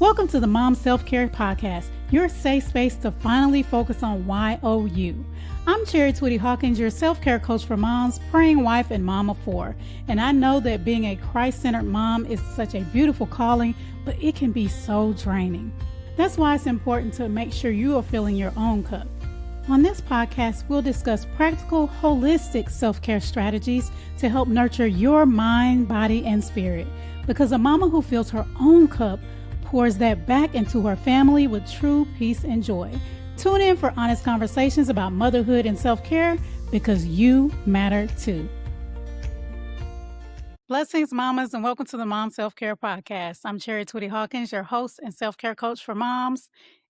Welcome to the Mom Self-Care Podcast, your safe space to finally focus on YOU. I'm Twitty-Hawkins, your self-care coach for moms, praying wife, and mom of four. And I know that being a Christ-centered mom is such a beautiful calling, but it can be so draining. That's why it's important to make sure you are filling your own cup. On this podcast, we'll discuss practical, holistic self-care strategies to help nurture your mind, body, and spirit. Because a mama who fills her own cup pours that back into her family with true peace and joy. Tune in for honest conversations about motherhood and self-care because you matter too. Blessings, mamas, and welcome to the Mom Self-Care Podcast. I'm Twitty-Hawkins, your host and self-care coach for moms.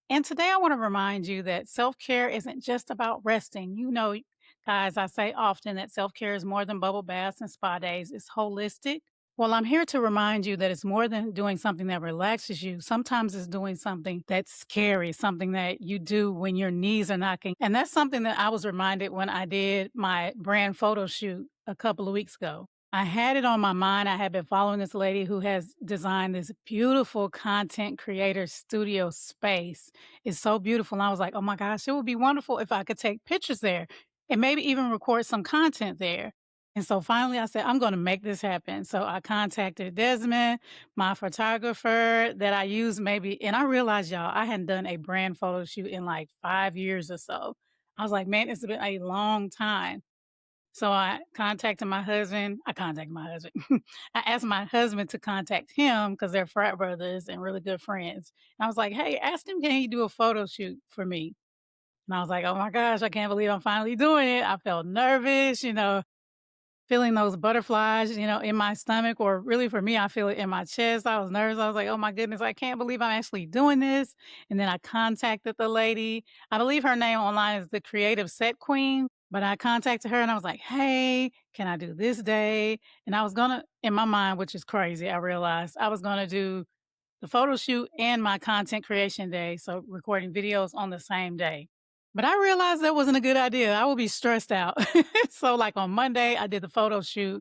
And today I want to remind you that self-care isn't just about resting. You know, guys, I say often that self-care is more than bubble baths and spa days. It's holistic. Well, I'm here to remind you that it's more than doing something that relaxes you. Sometimes it's doing something that's scary, something that you do when your knees are knocking. And that's something that I was reminded when I did my brand photo shoot a couple of weeks ago. I had it on my mind. I had been following this lady who has designed this beautiful content creator studio space. It's so beautiful. And I was like, oh my gosh, it would be wonderful if I could take pictures there and maybe even record some content there. And so finally I said, I'm going to make this happen. So I contacted Desmond, my photographer that I use maybe, and I realized, y'all, I hadn't done a brand photo shoot in like 5 years or so. I was like, man, it's been a long time. So I contacted my husband. I asked my husband to contact him because they're frat brothers and really good friends. And I was like, hey, ask him, can he do a photo shoot for me? And I was like, oh my gosh, I can't believe I'm finally doing it. I felt nervous, feeling those butterflies, in my stomach, or really for me, I feel it in my chest. I was nervous. I was like, oh my goodness, I can't believe I'm actually doing this. And then I contacted the lady. I believe her name online is the Creative Set Queen, but I contacted her and I was like, hey, can I do this day? And I was gonna, in my mind, which is crazy, I realized I was gonna do the photo shoot and my content creation day. So recording videos on the same day. But I realized that wasn't a good idea. I would be stressed out. So like on Monday, I did the photo shoot.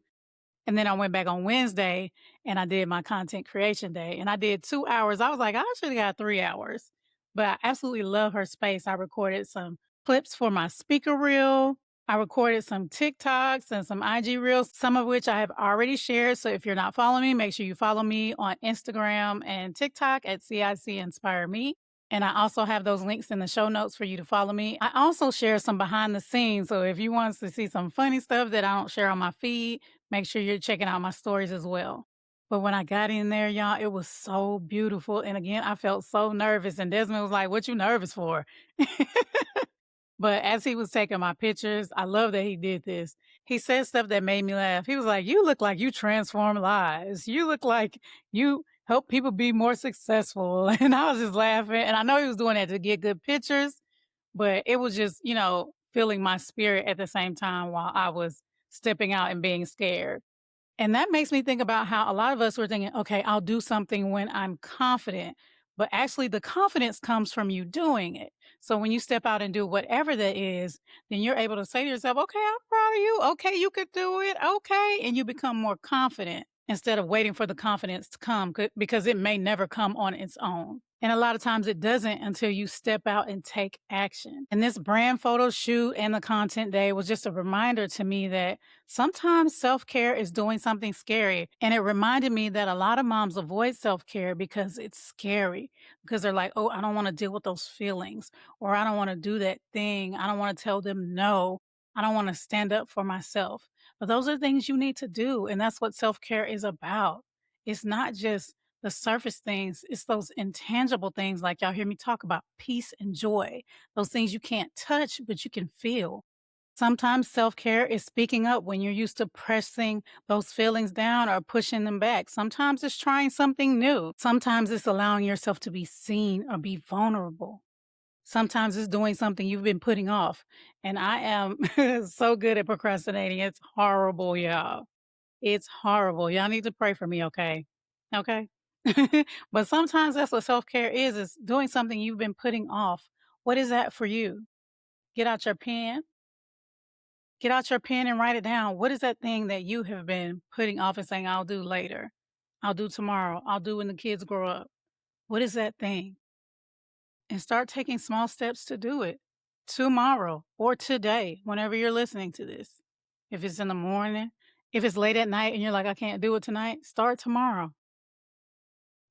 And then I went back on Wednesday and I did my content creation day. And I did 2 hours. I was like, I should have got 3 hours. But I absolutely love her space. I recorded some clips for my speaker reel. I recorded some TikToks and some IG reels, some of which I have already shared. So if you're not following me, make sure you follow me on Instagram and TikTok at CIC Inspire Me. And I also have those links in the show notes for you to follow me. I also share some behind the scenes. So if you want to see some funny stuff that I don't share on my feed, make sure you're checking out my stories as well. But when I got in there, y'all, it was so beautiful. And again, I felt so nervous. And Desmond was like, what you nervous for? But as he was taking my pictures, I love that he did this. He said stuff that made me laugh. He was like, you look like you transform lives. You look like you help people be more successful. And I was just laughing. And I know he was doing that to get good pictures, but it was just, filling my spirit at the same time while I was stepping out and being scared. And that makes me think about how a lot of us were thinking, okay, I'll do something when I'm confident. But actually, the confidence comes from you doing it. So when you step out and do whatever that is, then you're able to say to yourself, okay, I'm proud of you. Okay, you could do it. Okay. And you become more confident instead of waiting for the confidence to come because it may never come on its own. And a lot of times it doesn't until you step out and take action. And this brand photo shoot and the content day was just a reminder to me that sometimes self-care is doing something scary. And it reminded me that a lot of moms avoid self-care because it's scary, because they're like, oh, I don't want to deal with those feelings, or I don't want to do that thing. I don't want to tell them no. I don't want to stand up for myself. But those are things you need to do. And that's what self-care is about. It's not just the surface things, it's those intangible things like y'all hear me talk about, peace and joy, those things you can't touch, but you can feel. Sometimes self-care is speaking up when you're used to pressing those feelings down or pushing them back. Sometimes it's trying something new. Sometimes it's allowing yourself to be seen or be vulnerable. Sometimes it's doing something you've been putting off. And I am so good at procrastinating. It's horrible, y'all. It's horrible. Y'all need to pray for me, okay? Okay? But sometimes that's what self-care is doing something you've been putting off. What is that for you? Get out your pen. Get out your pen and write it down. What is that thing that you have been putting off and saying, I'll do later? I'll do tomorrow. I'll do when the kids grow up. What is that thing? And start taking small steps to do it tomorrow or today, whenever you're listening to this. If it's in the morning, if it's late at night and you're like, I can't do it tonight, start tomorrow.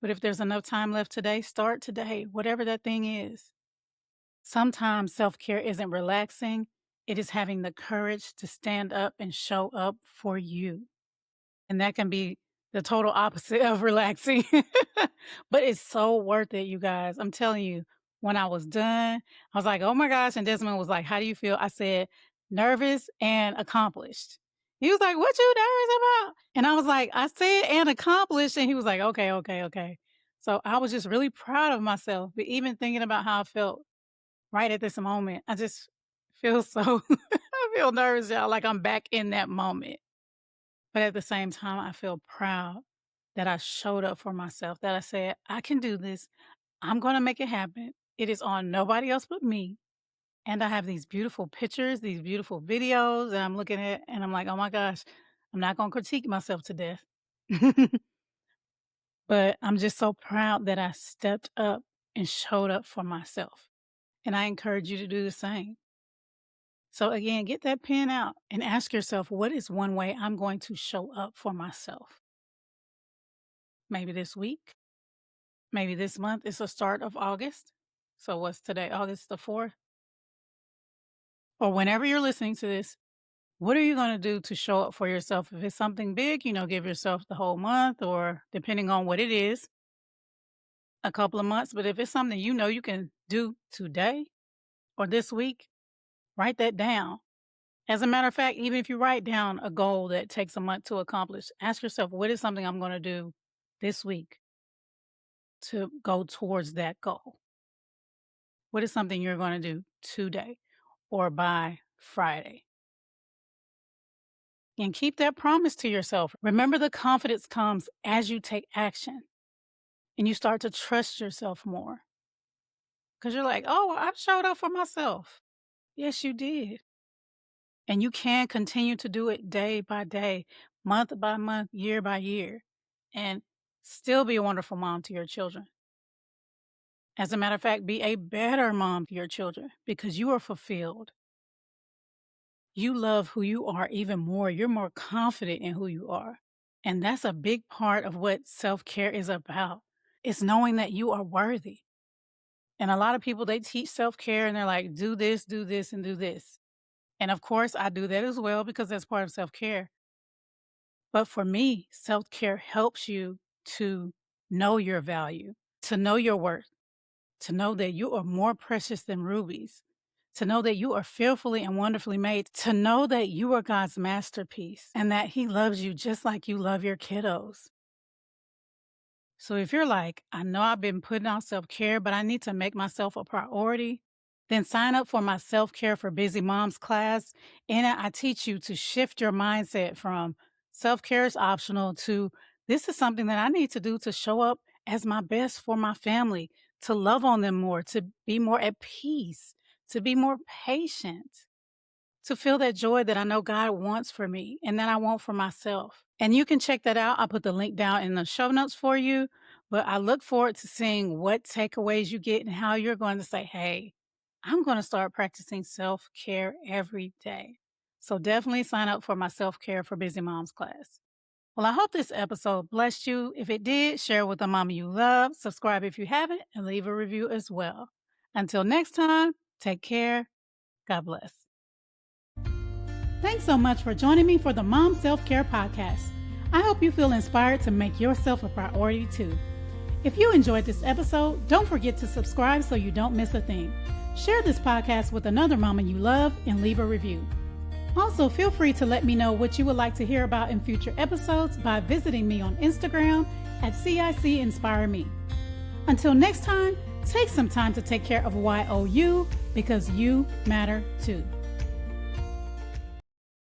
But if there's enough time left today, start today, whatever that thing is. Sometimes self care isn't relaxing, it is having the courage to stand up and show up for you. And that can be the total opposite of relaxing. But it's so worth it, you guys. I'm telling you, when I was done, I was like, oh my gosh. And Desmond was like, how do you feel? I said, nervous and accomplished. He was like, what you nervous about? And I was like, I said and accomplished. And he was like, okay, okay, okay. So I was just really proud of myself. But even thinking about how I felt right at this moment, I just feel so, I feel nervous, y'all, like I'm back in that moment. But at the same time, I feel proud that I showed up for myself, that I said, I can do this. I'm going to make it happen. It is on nobody else but me. And I have these beautiful pictures, these beautiful videos that I'm looking at, and I'm like, oh my gosh, I'm not going to critique myself to death. But I'm just so proud that I stepped up and showed up for myself. And I encourage you to do the same. So again, get that pen out and ask yourself, what is one way I'm going to show up for myself? Maybe this week, maybe this month. It's the start of August. So what's today? August the 4th? Or whenever you're listening to this, what are you going to do to show up for yourself? If it's something big, give yourself the whole month, or depending on what it is, a couple of months. But if it's something you can do today or this week, write that down. As a matter of fact, even if you write down a goal that takes a month to accomplish, ask yourself, what is something I'm going to do this week to go towards that goal? What is something you're going to do today or by Friday? And keep that promise to yourself. Remember, the confidence comes as you take action and you start to trust yourself more. Because you're like, oh, I showed up for myself. Yes, you did. And you can continue to do it day by day, month by month, year by year, and still be a wonderful mom to your children. As a matter of fact, be a better mom to your children because you are fulfilled. You love who you are even more. You're more confident in who you are. And that's a big part of what self-care is about. It's knowing that you are worthy. And a lot of people, they teach self-care and they're like, do this, and do this. And of course, I do that as well because that's part of self-care. But for me, self-care helps you to know your value, to know your worth, to know that you are more precious than rubies, to know that you are fearfully and wonderfully made, to know that you are God's masterpiece and that He loves you just like you love your kiddos. So if you're like, I know I've been putting on self-care, but I need to make myself a priority, then sign up for my Self-Care for Busy Moms class. In it, I teach you to shift your mindset from self-care is optional to this is something that I need to do to show up as my best for my family, to love on them more, to be more at peace, to be more patient, to feel that joy that I know God wants for me and that I want for myself. And you can check that out. I'll put the link down in the show notes for you. But I look forward to seeing what takeaways you get and how you're going to say, hey, I'm going to start practicing self-care every day. So definitely sign up for my Self-Care for Busy Moms class. Well, I hope this episode blessed you. If it did, share with a mama you love, subscribe if you haven't, and leave a review as well. Until next time, take care. God bless. Thanks so much for joining me for the Mom Self-Care Podcast. I hope you feel inspired to make yourself a priority too. If you enjoyed this episode, don't forget to subscribe so you don't miss a thing. Share this podcast with another mama you love and leave a review. Also, feel free to let me know what you would like to hear about in future episodes by visiting me on Instagram at CIC Inspire Me. Until next time, take some time to take care of YOU because you matter too.